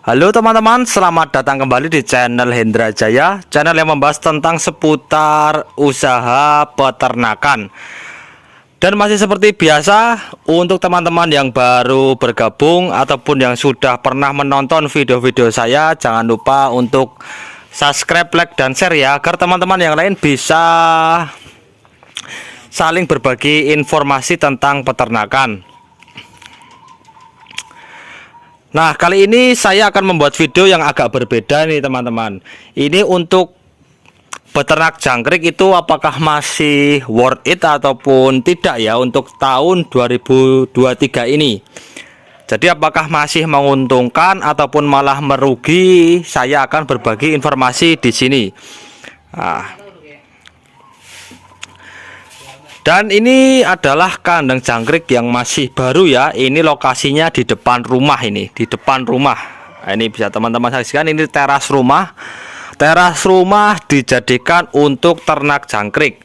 Halo teman-teman, selamat datang kembali di channel Hendra Jaya, channel yang membahas tentang seputar usaha peternakan. Dan masih seperti biasa, untuk teman-teman yang baru bergabung ataupun yang sudah pernah menonton video-video saya, jangan lupa untuk subscribe, like, dan share ya, agar teman-teman yang lain bisa saling berbagi informasi tentang peternakan. Nah, kali ini saya akan membuat video yang agak berbeda nih teman-teman. Ini untuk beternak jangkrik itu apakah masih worth it ataupun tidak ya untuk tahun 2023 ini. Jadi apakah masih menguntungkan ataupun malah merugi? Saya akan berbagi informasi di sini. Nah, dan ini adalah kandang jangkrik yang masih baru ya. Ini lokasinya di depan rumah ini, di depan rumah. Nah, ini bisa teman-teman saksikan, ini teras rumah. Teras rumah dijadikan untuk ternak jangkrik.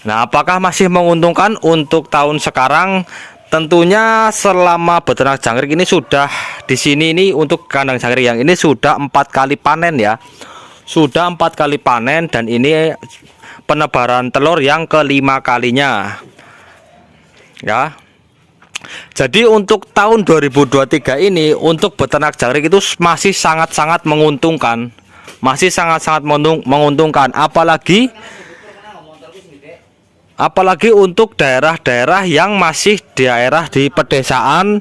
Nah, apakah masih menguntungkan untuk tahun sekarang? Tentunya selama beternak jangkrik ini sudah di sini ini untuk kandang jangkrik yang ini sudah 4 kali panen ya. Sudah 4 kali panen dan ini penebaran telur yang kelima kalinya ya. Jadi untuk tahun 2023 ini untuk beternak jangkrik itu masih sangat-sangat menguntungkan, masih sangat-sangat menguntungkan, apalagi untuk daerah-daerah yang masih daerah di pedesaan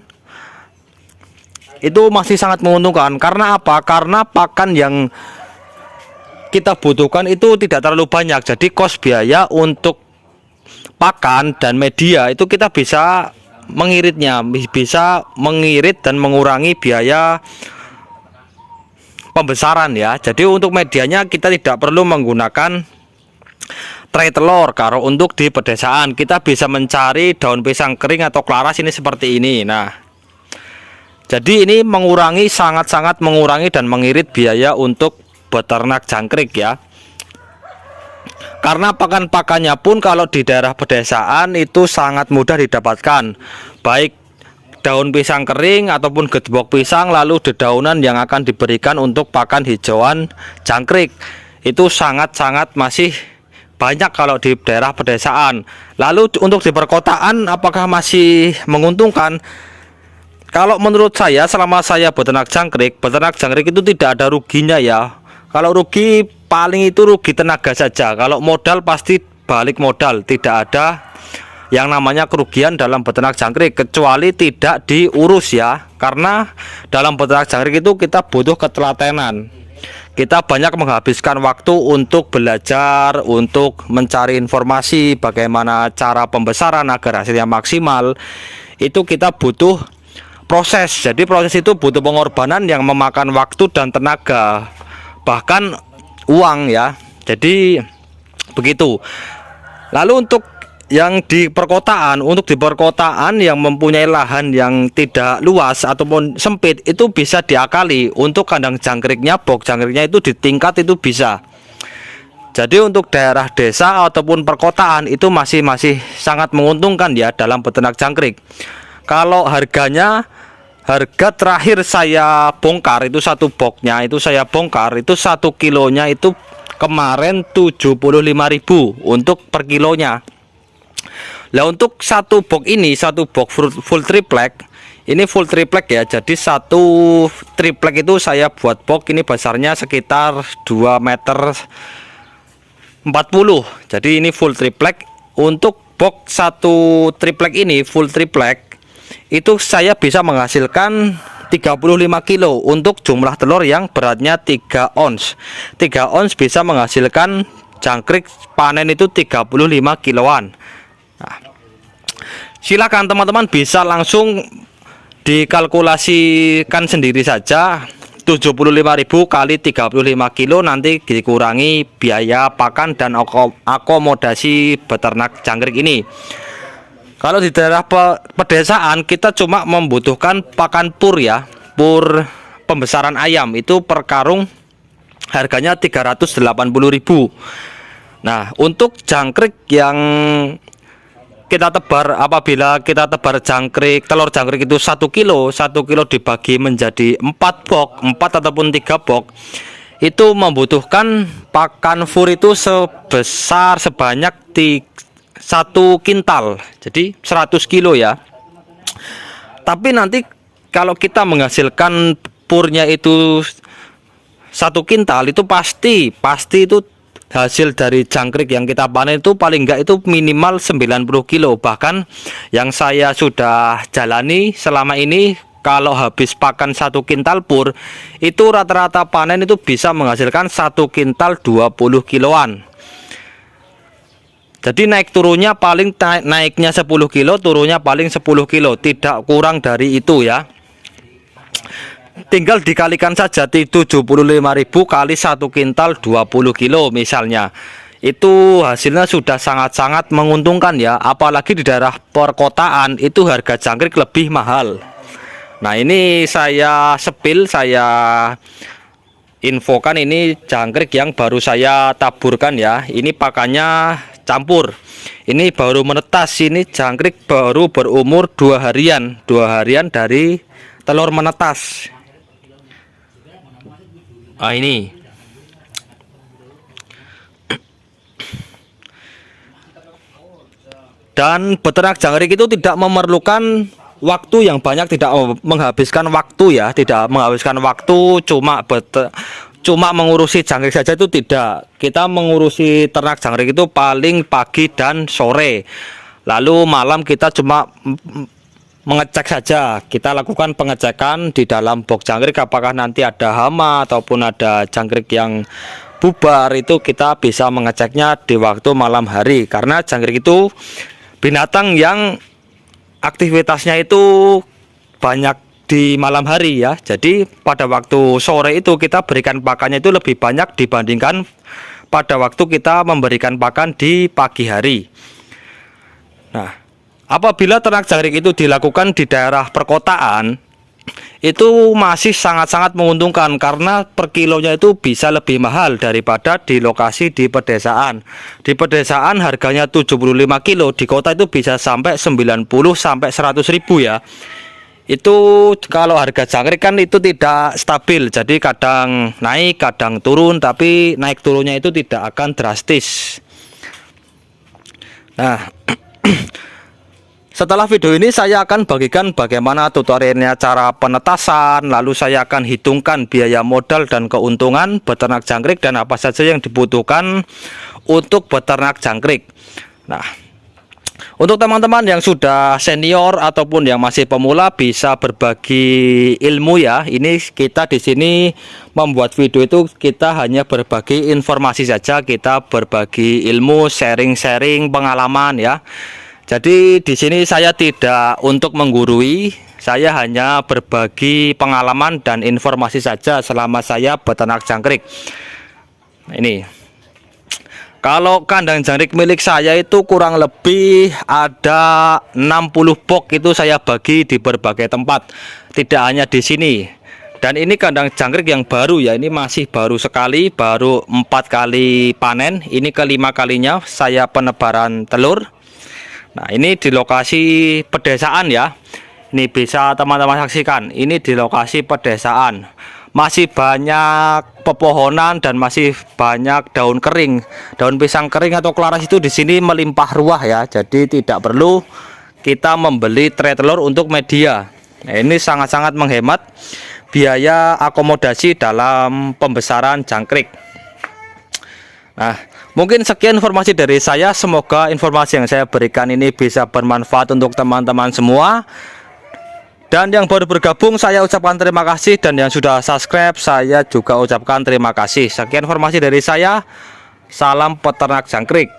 itu masih sangat menguntungkan. Karena apa? Karena pakan yang kita butuhkan itu tidak terlalu banyak, jadi kos biaya untuk pakan dan media itu kita bisa mengiritnya, bisa mengirit dan mengurangi biaya pembesaran ya. Jadi untuk medianya kita tidak perlu menggunakan tray telur. Kalau untuk di pedesaan kita bisa mencari daun pisang kering atau klaras ini seperti ini. Nah, jadi ini mengurangi, sangat-sangat mengurangi dan mengirit biaya untuk beternak jangkrik ya. Karena pakan-pakannya pun kalau di daerah pedesaan itu sangat mudah didapatkan, baik daun pisang kering ataupun gejbok pisang, lalu dedaunan yang akan diberikan untuk pakan hijauan jangkrik itu sangat-sangat masih banyak kalau di daerah pedesaan. Lalu untuk di perkotaan apakah masih menguntungkan? Kalau menurut saya, selama saya beternak jangkrik itu tidak ada ruginya ya. Kalau rugi paling itu rugi tenaga saja. Kalau modal pasti balik modal. Tidak ada yang namanya kerugian dalam beternak jangkrik kecuali tidak diurus ya. Karena dalam beternak jangkrik itu kita butuh ketelatenan. Kita banyak menghabiskan waktu untuk belajar, untuk mencari informasi bagaimana cara pembesaran agar hasilnya maksimal. Itu kita butuh proses. Jadi proses itu butuh pengorbanan yang memakan waktu dan tenaga, bahkan uang ya. Jadi begitu. Lalu untuk yang di perkotaan, yang mempunyai lahan yang tidak luas ataupun sempit, itu bisa diakali untuk kandang jangkriknya, box jangkriknya itu di tingkat itu bisa. Jadi untuk daerah desa ataupun perkotaan itu masih sangat menguntungkan ya dalam beternak jangkrik. Kalau harganya, harga terakhir saya bongkar itu satu boxnya itu saya bongkar itu 1 kilonya itu kemarin 75.000 untuk per kilonya. Nah untuk satu box ini, satu box full triplek, ini full triplek ya. Jadi satu triplek itu saya buat box ini besarnya sekitar 2 meter 40. Jadi ini full triplek. Untuk box satu triplek ini full triplek itu saya bisa menghasilkan 35 kilo untuk jumlah telur yang beratnya 3 ons. 3 ons bisa menghasilkan jangkrik panen itu 35 kiloan. Nah, silakan teman-teman bisa langsung dikalkulasikan sendiri saja. 75.000 kali 35 kilo nanti dikurangi biaya pakan dan akomodasi beternak jangkrik ini. Kalau di daerah pedesaan kita cuma membutuhkan pakan pur ya, pur pembesaran ayam itu per karung harganya 380.000. Nah, untuk jangkrik yang kita tebar, apabila kita tebar jangkrik, telur jangkrik itu 1 kilo, 1 kilo dibagi menjadi 4 box, 4 ataupun 3 box, itu membutuhkan pakan fur itu sebanyak 1 kintal, jadi 100 kilo ya. Tapi nanti kalau kita menghasilkan purnya itu 1 kintal, itu pasti itu hasil dari jangkrik yang kita panen itu paling enggak itu minimal 90 kilo. Bahkan yang saya sudah jalani selama ini, kalau habis pakan 1 kintal pur, itu rata-rata panen itu bisa menghasilkan 1 kintal 20 kiloan. Jadi naik turunnya paling naiknya 10 kilo, turunnya paling 10 kilo, tidak kurang dari itu ya. Tinggal dikalikan saja 75.000 kali 1 kintal 20 kilo misalnya. Itu hasilnya sudah sangat-sangat menguntungkan ya. Apalagi di daerah perkotaan itu harga jangkrik lebih mahal. Nah, ini saya infokan, ini jangkrik yang baru saya taburkan ya. Ini pakannya campur. Ini baru menetas, ini jangkrik baru berumur 2 harian. 2 harian dari telur menetas. Ah, ini dan beternak jangkrik itu tidak memerlukan waktu yang banyak, tidak menghabiskan waktu ya, tidak menghabiskan waktu, cuma mengurusi jangkrik saja itu tidak. Kita mengurusi ternak jangkrik itu paling pagi dan sore, lalu malam kita cuma mengecek saja. Kita lakukan pengecekan di dalam box jangkrik, apakah nanti ada hama ataupun ada jangkrik yang bubar, itu kita bisa mengeceknya di waktu malam hari. Karena jangkrik itu binatang yang aktivitasnya itu banyak di malam hari ya. Jadi pada waktu sore itu kita berikan pakannya itu lebih banyak dibandingkan pada waktu kita memberikan pakan di pagi hari. Nah, apabila ternak jangkrik itu dilakukan di daerah perkotaan, itu masih sangat-sangat menguntungkan karena per kilonya itu bisa lebih mahal daripada di lokasi di pedesaan. Di pedesaan harganya 75 kilo, di kota itu bisa sampai 90 sampai 100 ribu ya. Itu kalau harga jangkrik kan itu tidak stabil, jadi kadang naik kadang turun, tapi naik turunnya itu tidak akan drastis. Nah, setelah video ini saya akan bagikan bagaimana tutorialnya cara penetasan, lalu saya akan hitungkan biaya modal dan keuntungan beternak jangkrik dan apa saja yang dibutuhkan untuk beternak jangkrik. Nah, untuk teman-teman yang sudah senior ataupun yang masih pemula bisa berbagi ilmu ya. Ini kita di sini membuat video itu kita hanya berbagi informasi saja, kita berbagi ilmu, sharing-sharing pengalaman ya. Jadi di sini saya tidak untuk menggurui, saya hanya berbagi pengalaman dan informasi saja selama saya beternak jangkrik. Nah, ini kalau kandang jangkrik milik saya itu kurang lebih ada 60 box, itu saya bagi di berbagai tempat, tidak hanya di sini. Dan ini kandang jangkrik yang baru ya, ini masih baru sekali, baru 4 kali panen, ini kelima kalinya saya penebaran telur. Nah, ini di lokasi pedesaan ya. Ini bisa teman-teman saksikan. Ini di lokasi pedesaan. Masih banyak pepohonan dan masih banyak daun kering. Daun pisang kering atau kelaras itu di sini melimpah ruah ya. Jadi tidak perlu kita membeli tray telur untuk media. Nah, ini sangat-sangat menghemat biaya akomodasi dalam pembesaran jangkrik. Nah, mungkin sekian informasi dari saya. Semoga informasi yang saya berikan ini bisa bermanfaat untuk teman-teman semua. Dan yang baru bergabung saya ucapkan terima kasih, dan yang sudah subscribe saya juga ucapkan terima kasih. Sekian informasi dari saya. Salam peternak jangkrik.